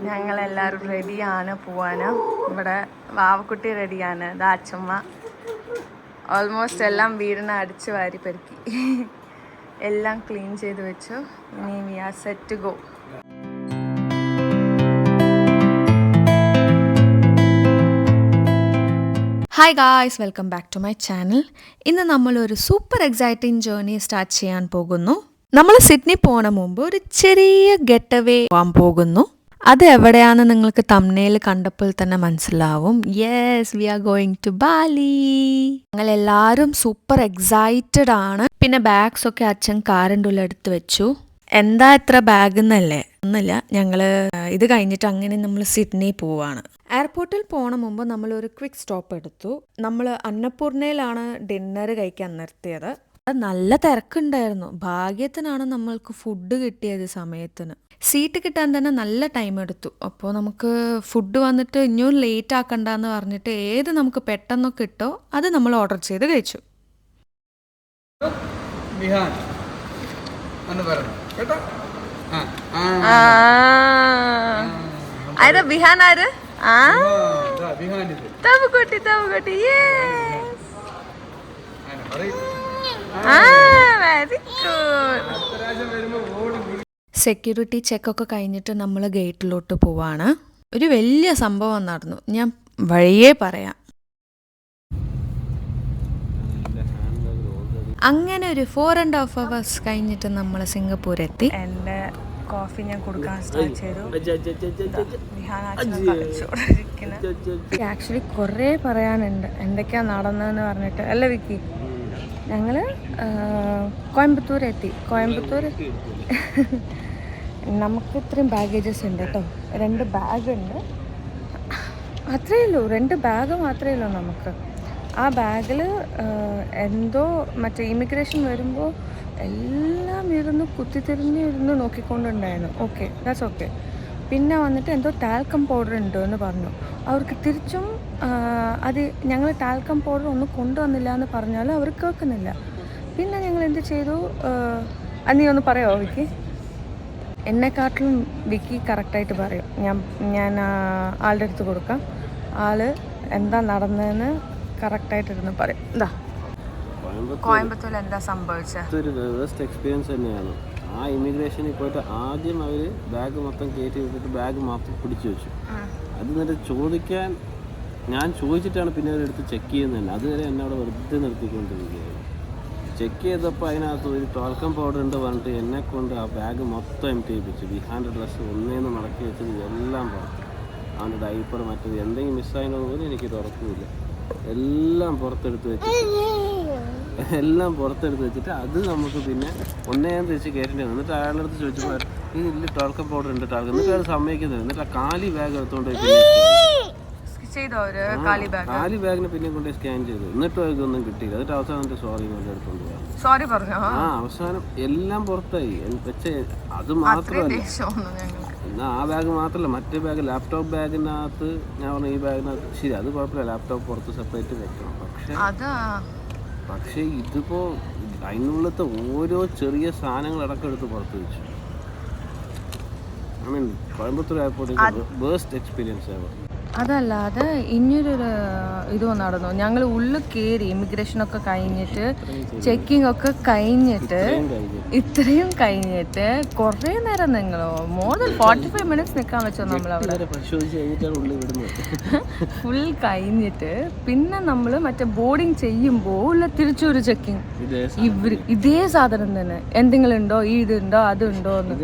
ഞങ്ങളെല്ലാവരും റെഡിയാണ് പോവാന്. ഇവിടെ വാവക്കുട്ടി റെഡിയാണ്. ഇതാ അച്ഛമ്മ ഓൾമോസ്റ്റ് എല്ലാം വീടിനെ അടിച്ചു വാരി പെരുക്കി എല്ലാം ക്ലീൻ ചെയ്ത് വെച്ചു. ഇനി we are set to go. Hi guys, welcome back to my channel. ഇന്ന് നമ്മളൊരു സൂപ്പർ എക്സൈറ്റിംഗ് ജേർണി സ്റ്റാർട്ട് ചെയ്യാൻ പോകുന്നു. നമ്മൾ സിഡ്നി പോണ മുമ്പ് ഒരു ചെറിയ ഗെറ്റ് അവേ പോകാൻ പോകുന്നു. അത് എവിടെയാണെന്ന് നിങ്ങൾക്ക് തംബ്നെയിൽ കണ്ടപ്പോൾ തന്നെ മനസ്സിലാവും. Yes, we are going to Bali. ഞങ്ങളെല്ലാവരും സൂപ്പർ എക്സൈറ്റഡ് ആണ്. പിന്നെ ബാഗ്സ് ഒക്കെ അച്ഛൻ കാറിൻ്റെ ഉള്ളിൽ എടുത്ത് വെച്ചു. എന്താ എത്ര ബാഗ് എന്നല്ലേ? ഒന്നുമില്ല, ഞങ്ങള് ഇത് കഴിഞ്ഞിട്ട് അങ്ങനെ നമ്മൾ സിഡ്നി പോവാണ്. എയർപോർട്ടിൽ പോണ മുമ്പ് നമ്മൾ ഒരു ക്വിക്ക് സ്റ്റോപ്പ് എടുത്തു. നമ്മൾ അന്നപൂർണയിലാണ് ഡിന്നർ കഴിക്കാൻ നിർത്തിയത്. അത് നല്ല തിരക്കുണ്ടായിരുന്നു. ഭാഗ്യത്തിനാണ് നമ്മൾക്ക് ഫുഡ് കിട്ടിയത് സമയത്തിന്. സീറ്റ് കിട്ടാൻ തന്നെ നല്ല ടൈം എടുത്തു. അപ്പോൾ നമുക്ക് ഫുഡ് വന്നിട്ട് ഇനിയും ലേറ്റ് ആക്കണ്ടെന്ന് പറഞ്ഞിട്ട് ഏത് നമുക്ക് പെട്ടെന്നൊക്കെ കിട്ടോ അത് നമ്മൾ ഓർഡർ ചെയ്ത് കഴിച്ചു. ബിഹാൻ ആര്? തവക്കുട്ടി തവക്കുട്ടി. സെക്യൂരിറ്റി ചെക്കൊക്കെ കഴിഞ്ഞിട്ട് നമ്മൾ ഗേറ്റിലോട്ട് പോവാണ്. ഒരു വലിയ സംഭവം നടന്നു, ഞാൻ വഴിയേ പറയാം. അങ്ങനെ ഒരു 4.5 hours കഴിഞ്ഞിട്ട് നമ്മൾ സിംഗപ്പൂർ എത്തി. എൻ്റെ കോഫി ഞാൻ കൊടുക്കാൻ സ്റ്റാർട്ട് ചെയ്തു. ആക്ച്വലി കുറേ പറയാനുണ്ട് എന്തൊക്കെയാണ് നടന്നതെന്ന് പറഞ്ഞിട്ട്. അല്ല വിക്കി, ഞങ്ങൾ കോയമ്പത്തൂർ എത്തി. കോയമ്പത്തൂർ നമുക്ക് ഇത്രയും ബാഗേജസ് ഉണ്ട് കേട്ടോ. 2 ബാഗ് ഉണ്ട്, അത്രയേ ഉള്ളൂ. 2 ബാഗ് മാത്രമേ ഉള്ളൂ നമുക്ക്. ആ ബാഗിൽ എന്തോ മറ്റേ ഇമിഗ്രേഷൻ വരുമ്പോൾ എല്ലാം ഇരുന്ന് കുത്തിത്തിരിഞ്ഞിരുന്ന് നോക്കിക്കൊണ്ടുണ്ടായിരുന്നു. Okay, that's okay. പിന്നെ വന്നിട്ട് എന്തോ ടാൽക്കം പൗഡർ ഉണ്ട് എന്ന് പറഞ്ഞു. അവർക്ക് തിരിച്ചും അത് ഞങ്ങൾ ടാൽക്കം പൗഡർ ഒന്നും കൊണ്ടുവന്നില്ല എന്ന് പറഞ്ഞാൽ അവർ കേൾക്കുന്നില്ല. പിന്നെ ഞങ്ങൾ എന്ത് ചെയ്തു, നീ ഒന്ന് പറയാമോ വിക്കി? എന്നെക്കാട്ടിലും വിക്കി കറക്റ്റായിട്ട് പറയും. ഞാൻ ആളുടെ അടുത്ത് കൊടുക്കാം. ആള് എന്താ നടന്നതെന്ന് കറക്റ്റായിട്ടിരുന്ന് പറയും. എന്താ കോയമ്പത്തൂരിൽ എന്താ സംഭവിച്ചത്? ഒരു വേസ്റ്റ് എക്സ്പീരിയൻസ് തന്നെയാണ്. ആ ഇമിഗ്രേഷനിൽ പോയിട്ട് ആദ്യം അവർ ബാഗ് മൊത്തം കയറ്റി വെച്ചിട്ട് ബാഗ് മാത്രം പിടിച്ചു വെച്ചു. അത് എന്നിട്ട് ചോദിക്കാൻ ഞാൻ ചോദിച്ചിട്ടാണ് പിന്നെ അവരെടുത്ത് ചെക്ക് ചെയ്യുന്നത് തന്നെ. അതുവരെ എന്നെ അവിടെ വെറുതെ നിർത്തിക്കൊണ്ടിരിക്കുകയായിരുന്നു. ചെക്ക് ചെയ്തപ്പോൾ അതിനകത്ത് ഒരു ടോൾക്കം പൗഡർ ഉണ്ട് പറഞ്ഞിട്ട് എന്നെ കൊണ്ട് ആ ബാഗ് മൊത്തം എംപ്റ്റി ചെയ്യിപ്പിച്ചു. ബിഹാൻ്റെ ഡ്രസ്സ് ഒന്നേന്ന് മടക്കി വെച്ചത് എല്ലാം പുറത്ത്. അവൻ്റെ ഡൈപ്പർ മറ്റത് എന്തെങ്കിലും മിസ്സായതിനോ പോലും എനിക്കൊരു ഉറപ്പുമില്ല. എല്ലാം പുറത്തെടുത്ത് വെച്ചിട്ട് അത് നമുക്ക് പിന്നെ ഒന്നേന്ന് തിരിച്ച് കയറ്റേണ്ടി വന്നു. എന്നിട്ട് അയാളുടെ അടുത്ത് ചോദിച്ചപ്പോൾ ഇതിൽ ടോൾക്കം പൗഡർ ഉണ്ട് ടാൽക്കം. എന്നിട്ട് അയാൾ സമ്മതിക്കുന്നത്. എന്നിട്ട് ആ കാലി ബാഗ് എടുത്തുകൊണ്ട് കാലി ബാഗിനെ പിന്നെ കൊണ്ട് സ്കാൻ ചെയ്തു. എന്നിട്ടും ഇതൊന്നും കിട്ടിയില്ല. എന്നിട്ട് അവസാനം സോറി എടുത്തോണ്ട് പോയി. അവസാനം എല്ലാം പുറത്തായി. പക്ഷേ അത് മാത്രമല്ല, എന്നാൽ ആ ബാഗ് മാത്രമല്ല, മറ്റേ ബാഗ് ലാപ്ടോപ്പ് ബാഗിനകത്ത് ഞാൻ പറഞ്ഞു ഈ ബാഗിനകത്ത് ശരി അത് കുഴപ്പമില്ല, ലാപ്ടോപ്പ് പുറത്ത് സെപ്പറേറ്റ് വെക്കണം. പക്ഷേ ഇതിപ്പോ അതിനുള്ളത്തെ ഓരോ ചെറിയ സാധനങ്ങളടക്കം എടുത്ത് പുറത്ത് വെച്ചു. ഐ മീൻ കോയമ്പത്തൂർ എയർപോർട്ടിൽ ബേസ്റ്റ് എക്സ്പീരിയൻസ് ആയിരുന്നു. അതല്ലാതെ ഇനിയൊരു ഇത് നടന്നു. ഞങ്ങൾ ഉള്ളിൽ കയറി ഇമിഗ്രേഷനൊക്കെ കഴിഞ്ഞിട്ട് ചെക്കിംഗ് ഒക്കെ കഴിഞ്ഞിട്ട് ഇത്രയും കഴിഞ്ഞിട്ട് കുറേ നേരം നിങ്ങളോ മോർ ദാൻ 45 minutes നിൽക്കാൻ വെച്ചോ നമ്മളവിടെ. ഫുൾ കഴിഞ്ഞിട്ട് പിന്നെ നമ്മൾ മറ്റേ ബോർഡിങ് ചെയ്യുമ്പോൾ ഉള്ള തിരിച്ചൊരു ചെക്കിങ്. ഇതേ സാധനം തന്നെ, എന്തെങ്കിലും ഉണ്ടോ, ഈ ഇതുണ്ടോ അതുണ്ടോ എന്ന്.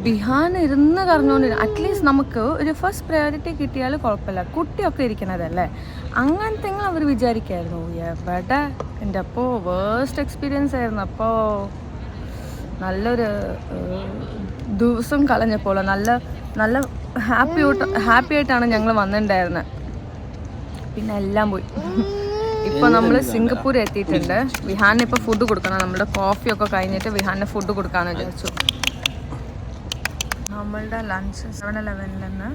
ബിഹാൻ ഇരുന്ന് കറഞ്ഞോണ്ടിരുന്നു. അറ്റ്ലീസ്റ്റ് നമുക്ക് ഒരു ഫസ്റ്റ് പ്രയോറിറ്റി കിട്ടിയാൽ കുഴപ്പമില്ല, കുട്ടിയൊക്കെ ഇരിക്കണതല്ലേ, അങ്ങനത്തെ അവർ വിചാരിക്കായിരുന്നു. എവിടെ എൻ്റെ അപ്പോൾ വേസ്റ്റ് എക്സ്പീരിയൻസ് ആയിരുന്നു. അപ്പോൾ നല്ലൊരു ദിവസം കളഞ്ഞപ്പോൾ നല്ല ഹാപ്പി ആയിട്ടാണ് ഞങ്ങൾ വന്നിട്ടുണ്ടായിരുന്നത്. പിന്നെ എല്ലാം പോയി. ഇപ്പോൾ നമ്മൾ സിംഗപ്പൂർ എത്തിയിട്ടുണ്ട്. വിഹാനിന് ഇപ്പോൾ ഫുഡ് കൊടുക്കണം. നമ്മുടെ കോഫിയൊക്കെ കഴിഞ്ഞിട്ട് വിഹാനിന് ഫുഡ് കൊടുക്കാമെന്ന് വിചാരിച്ചു. നമ്മളുടെ ലഞ്ച് 7-Eleven നിന്ന്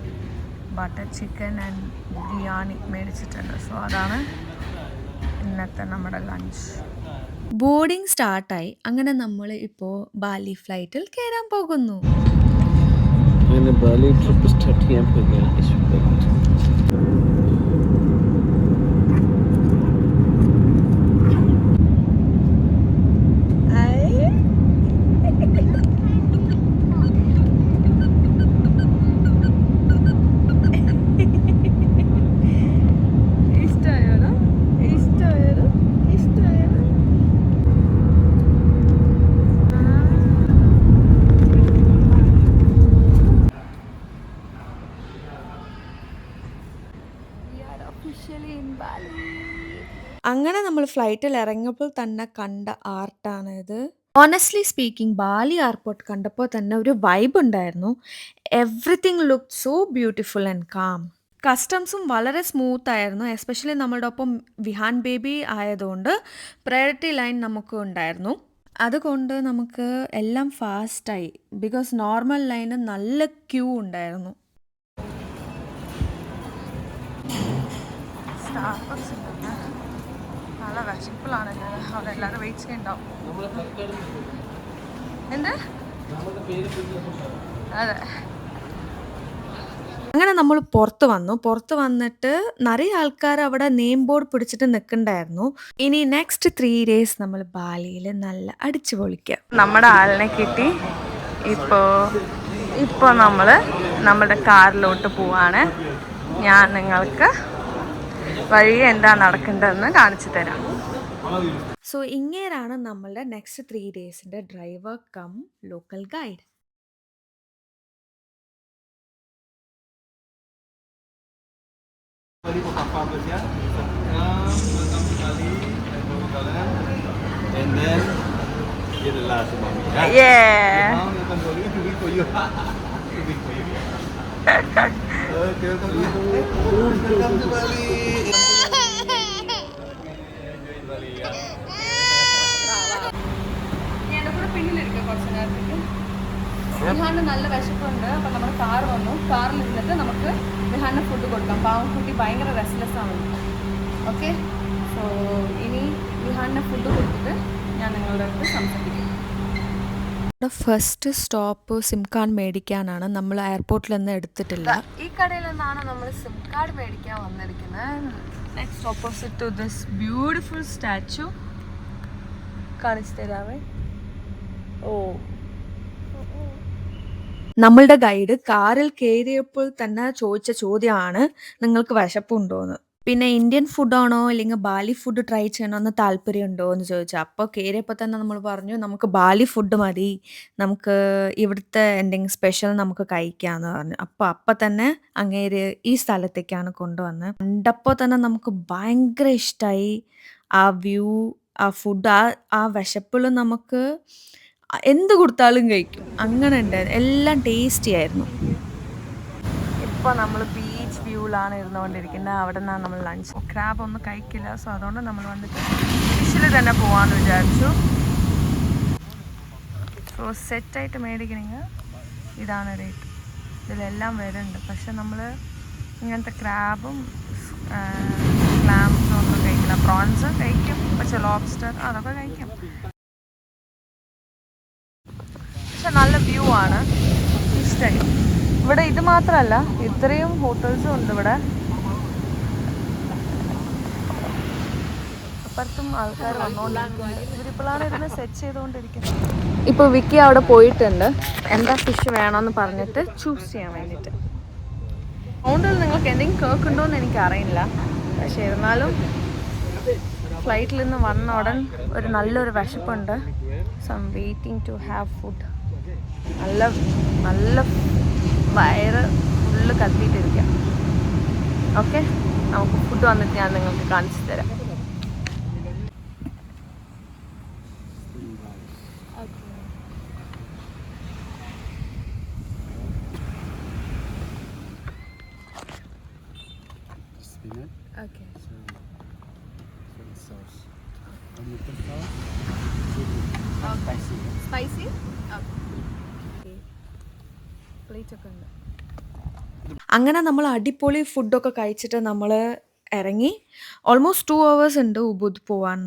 ബട്ടർ ചിക്കൻ ആൻഡ് ബിരിയാണി മേടിച്ചിട്ടുണ്ട്. സോ അതാണ് ഇന്നത്തെ നമ്മുടെ ലഞ്ച്. ബോർഡിംഗ് സ്റ്റാർട്ടായി. അങ്ങനെ നമ്മൾ ഇപ്പോൾ ബാലി ഫ്ലൈറ്റിൽ കയറാൻ പോകുന്നു. അങ്ങനെ ബാലി ട്രിപ്പ് സ്റ്റാർട്ട് ചെയ്യാൻ പോവുകയാണ്. അങ്ങനെ നമ്മൾ ഫ്ലൈറ്റിൽ ഇറങ്ങിയപ്പോൾ തന്നെ കണ്ട ആർട്ടാണിത്. ഓണസ്റ്റ്ലി സ്പീക്കിംഗ് ബാലി എയർപോർട്ട് കണ്ടപ്പോൾ തന്നെ ഒരു വൈബ് ഉണ്ടായിരുന്നു. Everything look so beautiful and calm. കസ്റ്റംസും വളരെ സ്മൂത്ത് ആയിരുന്നു. എസ്പെഷ്യലി നമ്മളുടെ ഒപ്പം വിഹാൻ ബേബി ആയതുകൊണ്ട് പ്രയോറിറ്റി ലൈൻ നമുക്ക് ഉണ്ടായിരുന്നു. അതുകൊണ്ട് നമുക്ക് എല്ലാം ഫാസ്റ്റായി. ബിക്കോസ് നോർമൽ ലൈന് നല്ല ക്യൂ ഉണ്ടായിരുന്നു. സ്റ്റാർബക്സ് ഉണ്ട്. നല്ല വിശപ്പിലാണല്ലേ, അവിടെ എല്ലാവരും വെയിറ്റ് ചെയ്യണ്ടാവും. എന്ത്? അതെ. അങ്ങനെ നമ്മൾ പുറത്ത് വന്നു. പുറത്ത് വന്നിട്ട് നിറയെ ആൾക്കാർ അവിടെ നെയിം ബോർഡ് പിടിച്ചിട്ട് നിൽക്കണ്ടായിരുന്നു. ഇനി നെക്സ്റ്റ് 3 days നമ്മൾ ബാലിയിൽ നല്ല അടിച്ചു പൊളിക്കാം. നമ്മുടെ ആളിനെ കിട്ടി. ഇപ്പോൾ നമ്മൾ നമ്മുടെ കാറിലോട്ട് പോവാണ്. ഞാൻ നിങ്ങൾക്ക് വഴി എന്താ നടക്കേണ്ടതെന്ന് കാണിച്ചു തരാം. സോ ഇങ്ങേരാണ് നമ്മളുടെ നെക്സ്റ്റ് 3 daysന്റെ driver cum local guide. Bali for Papa Malaysia. Welcome to Bali. And then get the last mommy. Yeah. Mom, you can go. You can for you. Okay, welcome to Bali. Enjoy Bali. എൻ്റെ കൂടെ പിന്നിലിരിക്കുക കുറച്ച് നേരത്തേക്ക്. വിഹാന് നല്ല വിശപ്പുണ്ട്. അപ്പം നമ്മുടെ car വന്നു. കാറിലിരുന്നിട്ട് നമുക്ക് വിഹാന് ഫുഡ് കൊടുക്കാം. പാവം കുട്ടി ഭയങ്കര റെസ്റ്റ്ലെസ് ആണ്. ഓക്കെ, സോ ഇനി വിഹാന് ഫുഡ് കൊടുത്തിട്ട് ഞാൻ നിങ്ങളുടെ അടുത്ത് സംസാരിക്കും. ഫസ്റ്റ് സ്റ്റോപ്പ് സിം കാർഡ് മേടിക്കാനാണ്. നമ്മൾ എയർപോർട്ടിൽ നിന്ന് എടുത്തിട്ടില്ല. ഈ കടയിൽ നിന്നാണ് നമ്മൾ സിം കാർഡ് മേടിക്കാൻ വന്നിരിക്കുന്നത്. Next opposite to this beautiful statue കാണിച്ചു തരാവേ. ഓ, നമ്മളുടെ ഗൈഡ് കാറിൽ കയറിയപ്പോൾ തന്നെ ചോദിച്ച ചോദ്യമാണ് നിങ്ങൾക്ക് വിശപ്പുണ്ടോയെന്ന്. പിന്നെ ഇന്ത്യൻ ഫുഡാണോ അല്ലെങ്കിൽ ബാലി ഫുഡ് ട്രൈ ചെയ്യണമെന്ന് താല്പര്യമുണ്ടോ എന്ന് ചോദിച്ചു. അപ്പോൾ കയറിയപ്പോൾ തന്നെ നമ്മൾ പറഞ്ഞു നമുക്ക് ബാലി ഫുഡ് മതി, നമുക്ക് ഇവിടുത്തെ എന്തെങ്കിലും സ്പെഷ്യൽ നമുക്ക് കഴിക്കാമെന്ന് പറഞ്ഞു. അപ്പം തന്നെ അങ്ങേര് ഈ സ്ഥലത്തേക്കാണ് കൊണ്ടുവന്നത്. കണ്ടപ്പോൾ തന്നെ നമുക്ക് ഭയങ്കര ഇഷ്ടമായി. ആ വ്യൂ, ആ ഫുഡ്, ആ വിശപ്പിൽ നമുക്ക് എന്ത് കൊടുത്താലും കഴിക്കും. അങ്ങനെ ഉണ്ടായിരുന്നു. എല്ലാം ടേസ്റ്റി ആയിരുന്നു. ഇപ്പോൾ നമ്മൾ ബീച്ച് വ്യൂവിലാണ് ഇരുന്നുകൊണ്ടിരിക്കുന്നത്. അവിടെ നിന്നാണ് നമ്മൾ ലഞ്ച്. ക്രാബ് ഒന്നും കഴിക്കില്ല. സോ അതുകൊണ്ട് നമ്മൾ വന്നിട്ട് ഫിഷിൽ തന്നെ പോകാമെന്ന് വിചാരിച്ചു. സോ സെറ്റായിട്ട് മേടിക്കണമെങ്കിൽ ഇതാണ് റേറ്റ്. ഇതിലെല്ലാം വരുന്നുണ്ട്. പക്ഷെ നമ്മൾ ഇങ്ങനത്തെ ക്രാബും ക്ലാംസും ഒന്നും കഴിക്കില്ല. പ്രോൺസ് കഴിക്കും, പക്ഷെ ലോബ്സ്റ്റർ അതൊക്കെ കഴിക്കും. പക്ഷെ നല്ല വ്യൂ ആണ്, ഇഷ്ടമായി. ഇവിടെ ഇത് മാത്രമല്ല, ഇത്രയും ഹോട്ടൽസും ഉണ്ട് ഇവിടെ. അപ്പുറത്തും ആൾക്കാർ വന്നുകൊണ്ടിരിക്കുന്നുണ്ട്. ഇവരിപ്പോഴാണ് ഇരുന്ന് സെറ്റ് ചെയ്തുകൊണ്ടിരിക്കുന്നത്. ഇപ്പോൾ വിക്കി അവിടെ പോയിട്ടുണ്ട് എന്താ ഫിഷ് വേണമെന്ന് പറഞ്ഞിട്ട് ചൂസ് ചെയ്യാൻ വേണ്ടിയിട്ട്. സൗണ്ടിൽ നിങ്ങൾക്ക് എന്തെങ്കിലും കേൾക്കുന്നുണ്ടോ എന്ന് എനിക്കറിയില്ല. പക്ഷേ ഇരുന്നാലും ഫ്ലൈറ്റിൽ നിന്ന് വന്ന ഉടൻ ഒരു നല്ലൊരു വിശപ്പുണ്ട്. So I am waiting to have food. നല്ല വയറ് ഫുള്ള് കത്തിയിട്ടിരിക്കാം. ഓക്കെ, നമുക്ക് ഫുഡ് വന്നിട്ട് ഞാൻ നിങ്ങൾക്ക് കാണിച്ചു തരാം. Okay. Sauce. And you put sauce. Spicy. Spicy? Okay. Plate ഒക്കെ ഉണ്ട്. അങ്ങനെ നമ്മൾ അടിപൊളി ഫുഡൊക്കെ കഴിച്ചിട്ട് നമ്മൾ ഇറങ്ങി. ഓൾമോസ്റ്റ് 2 hours ഉണ്ട് ഉബുദ് പോവാൻ.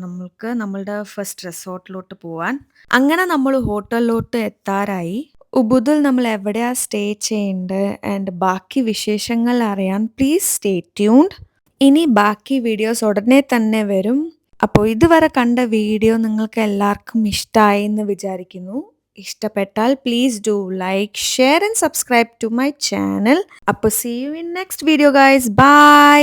നമ്മളുടെ ഫസ്റ്റ് റിസോർട്ടിലോട്ട് പോവാൻ. അങ്ങനെ നമ്മൾ ഹോട്ടലിലോട്ട് എത്താറായി. ഉബുദിൽ നമ്മൾ എവിടെയാണ് സ്റ്റേ ചെയ്യേണ്ടത് ആൻഡ് ബാക്കി വിശേഷങ്ങൾ അറിയാൻ പ്ലീസ് സ്റ്റേ ട്യൂൺഡ്. ഇനി ബാക്കി വീഡിയോസ് ഉടനെ തന്നെ വരും. അപ്പോൾ ഇതുവരെ കണ്ട വീഡിയോ നിങ്ങൾക്ക് എല്ലാവർക്കും ഇഷ്ടമായി എന്ന് വിചാരിക്കുന്നു. ഇഷ്ടപ്പെട്ടാൽ please do like, share and subscribe to my channel. അപ്പോൾ see you in next video guys. By.